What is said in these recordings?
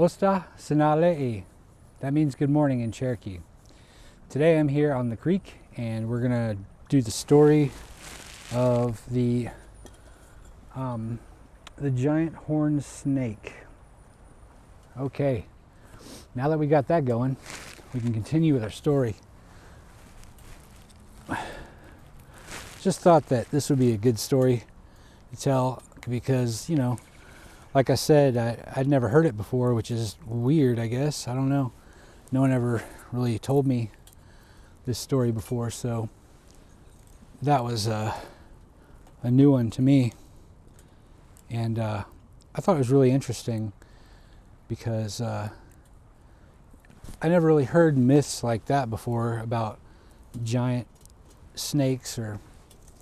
Osta Sinale'i. That means good morning in Cherokee. Today I'm here on the creek and we're gonna do the story of the giant horned snake. Okay, now that we got that going, we can continue with our story. Just thought that this would be a good story to tell because, you know, like I said, I'd never heard it before, which is weird, I guess. I don't know. No one ever really told me this story before, so that was a new one to me. And I thought it was really interesting because I never really heard myths like that before about giant snakes or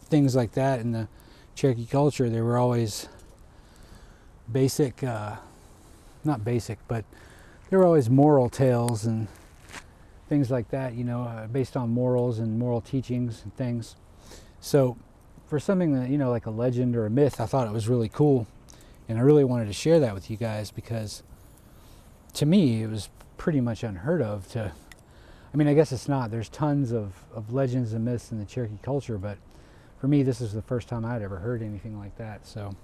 things like that in the Cherokee culture. They were always basic, not basic, but there were always moral tales and things like that, you know, based on morals and moral teachings and things. So for something that, you know, like a legend or a myth, I thought it was really cool. And I really wanted to share that with you guys because to me, it was pretty much unheard of to, I mean, I guess it's not. There's tons of legends and myths in the Cherokee culture, but for me, this is the first time I'd ever heard anything like that. So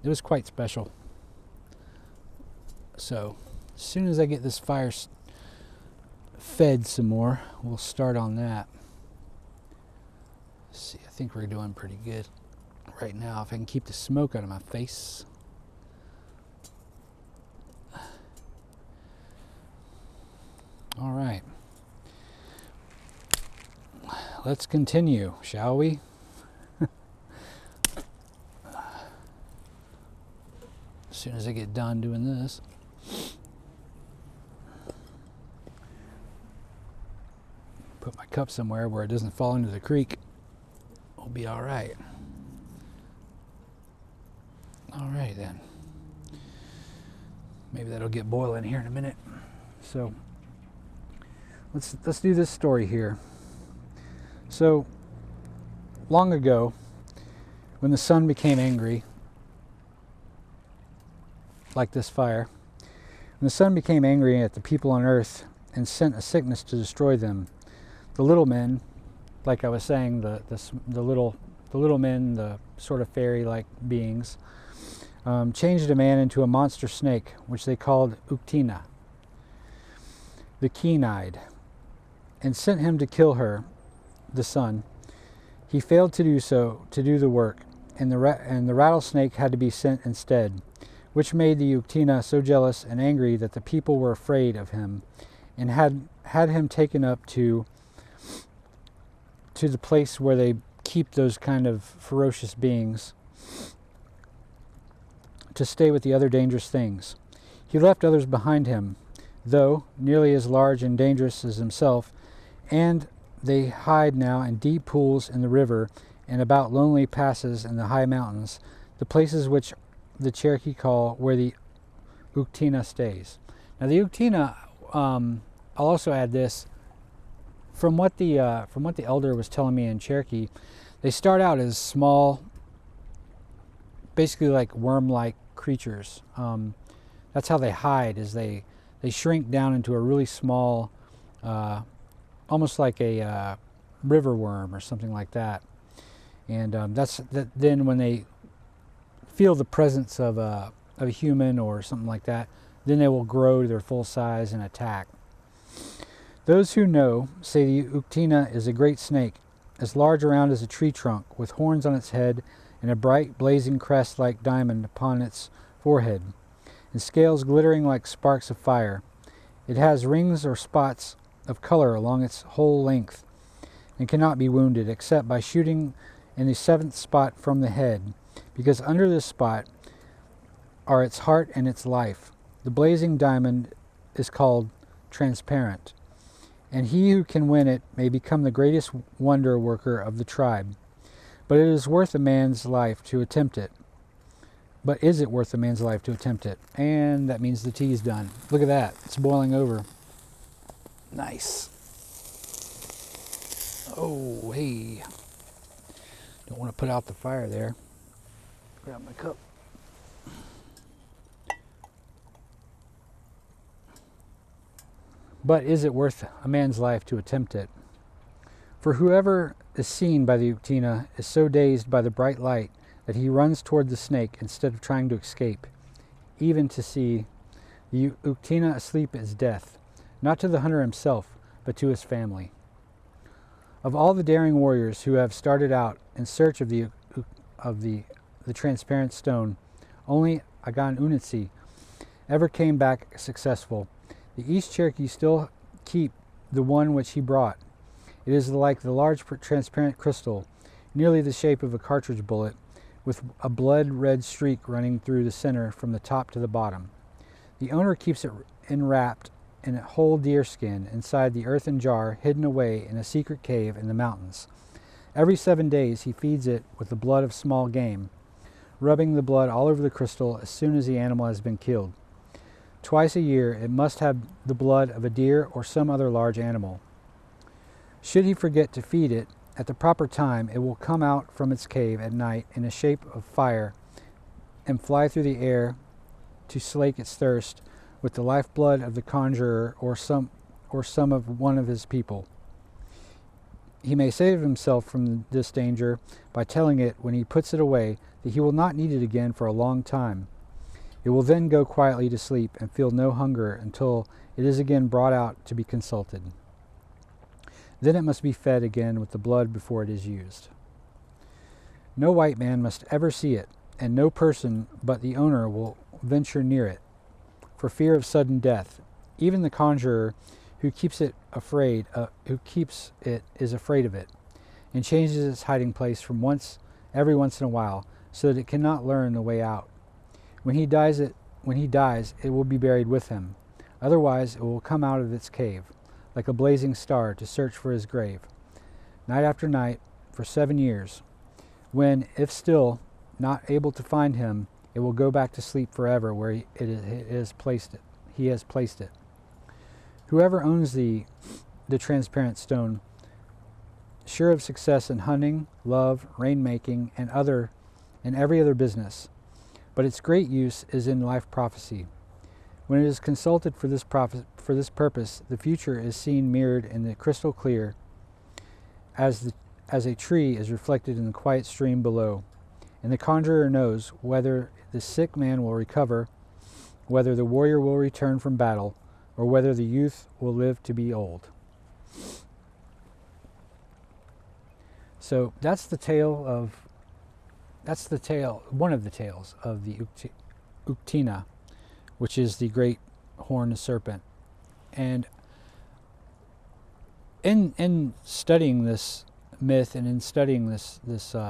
it was quite special. So as soon as I get this fire fed some more, we'll start on that. Let's see, I think we're doing pretty good right now if I can keep the smoke out of my face. All right. Let's continue, shall we? As soon as I get done doing this. Put my cup somewhere where it doesn't fall into the creek. We'll be all right. All right then. Maybe that'll get boiling here in a minute. So let's do this story here. So long ago, when the sun became angry, like this fire, when the sun became angry at the people on earth and sent a sickness to destroy them, the little men, like I was saying, the little men, the sort of fairy-like beings, changed a man into a monster snake, which they called Uktena, the keen-eyed, and sent him to kill her, the sun. He failed to do so, to do the work, and the rattlesnake had to be sent instead, which made the Uktena so jealous and angry that the people were afraid of him, and had him taken up to the place where they keep those kind of ferocious beings to stay with the other dangerous things. He left others behind him, though nearly as large and dangerous as himself, and they hide now in deep pools in the river and about lonely passes in the high mountains, the places which the Cherokee call where the Uktena stays. Now the Uktena, I'll also add this, from what the elder was telling me in Cherokee, they start out as small, basically like worm-like creatures. That's how they hide, is they shrink down into a really small, almost like a river worm or something like that. And then when they feel the presence of a human or something like that, then they will grow to their full size and attack. Those who know say the Uktena is a great snake, as large around as a tree trunk, with horns on its head and a bright blazing crest like diamond upon its forehead, and scales glittering like sparks of fire. It has rings or spots of color along its whole length, and cannot be wounded except by shooting in the seventh spot from the head, because under this spot are its heart and its life. The blazing diamond is called transparent, and he who can win it may become the greatest wonder worker of the tribe. But it is worth a man's life to attempt it. But is it worth a man's life to attempt it? And that means the tea's done. Look at that. It's boiling over. Nice. Oh, hey. Don't want to put out the fire there. Grab my cup. But is it worth a man's life to attempt it? For whoever is seen by the Uktena is so dazed by the bright light that he runs toward the snake instead of trying to escape, even to see the Uktena asleep is death, not to the hunter himself, but to his family. Of all the daring warriors who have started out in search of the transparent stone, only Unitsi ever came back successful. The East Cherokee still keep the one which he brought. It is like the large transparent crystal, nearly the shape of a cartridge bullet, with a blood-red streak running through the center from the top to the bottom. The owner keeps it enwrapped in a whole deer skin inside the earthen jar hidden away in a secret cave in the mountains. Every 7 days he feeds it with the blood of small game, rubbing the blood all over the crystal as soon as the animal has been killed. Twice a year it must have the blood of a deer or some other large animal. Should he forget to feed it at the proper time, it will come out from its cave at night in a shape of fire and fly through the air to slake its thirst with the lifeblood of the conjurer or some of one of his people. He may save himself from this danger by telling it when he puts it away that he will not need it again for a long time. It will then go quietly to sleep and feel no hunger until it is again brought out to be consulted. Then it must be fed again with the blood before it is used. No white man must ever see it, and no person but the owner will venture near it, for fear of sudden death. Even the conjurer who keeps it is afraid of it, and changes its hiding place from every once in a while, so that it cannot learn the way out. When he dies, it will be buried with him. Otherwise, it will come out of its cave, like a blazing star, to search for his grave, night after night, for 7 years. When, if still not able to find him, it will go back to sleep forever where he has placed it. Whoever owns the transparent stone, sure of success in hunting, love, rainmaking, and every other business, but its great use is in life prophecy. When it is consulted for this purpose, the future is seen mirrored in the crystal clear, as a tree is reflected in the quiet stream below, and the conjurer knows whether the sick man will recover, whether the warrior will return from battle, or whether the youth will live to be old. So that's one of the tales of the Uktena, which is the great horned serpent. And in studying this myth and in studying this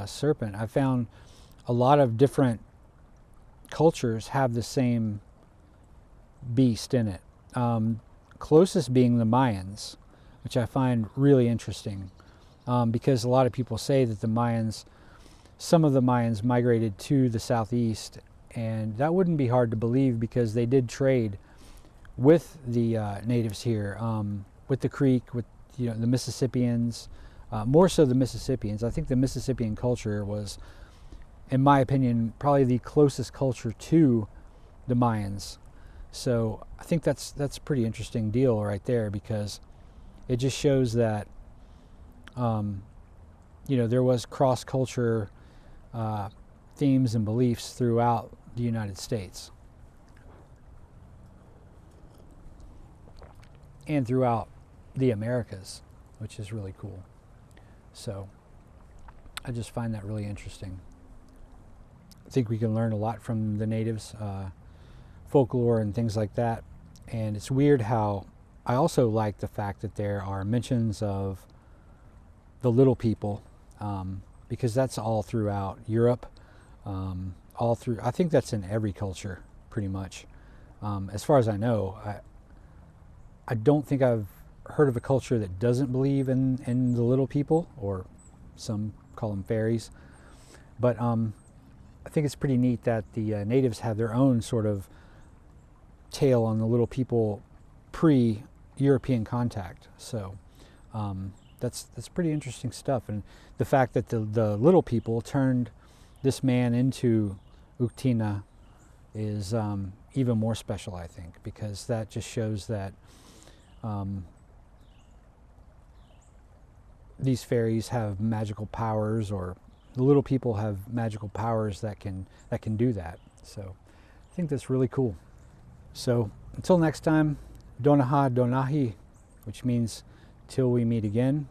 serpent, I found a lot of different cultures have the same beast in it. Closest being the Mayans, which I find really interesting, because a lot of people say that some of the Mayans migrated to the southeast, and that wouldn't be hard to believe because they did trade with the natives here, with the Creek, with the Mississippians, more so the Mississippians. I think the Mississippian culture was, in my opinion, probably the closest culture to the Mayans. So I think that's a pretty interesting deal right there, because it just shows that there was cross-culture themes and beliefs throughout the United States and throughout the Americas, which is really cool. So I just find that really interesting. I think we can learn a lot from the natives, folklore and things like that. And it's weird how I also like the fact that there are mentions of the little people, because that's all throughout Europe, I think that's in every culture pretty much. As far as I know, I don't think I've heard of a culture that doesn't believe in the little people, or some call them fairies. But I think it's pretty neat that the natives have their own sort of tale on the little people pre-European contact. So that's pretty interesting stuff. And the fact that the little people turned this man into Uktena is even more special, I think, because that just shows that these fairies have magical powers, or the little people have magical powers that can do that. So I think that's really cool. So until next time, Donaha Donahi, which means till we meet again.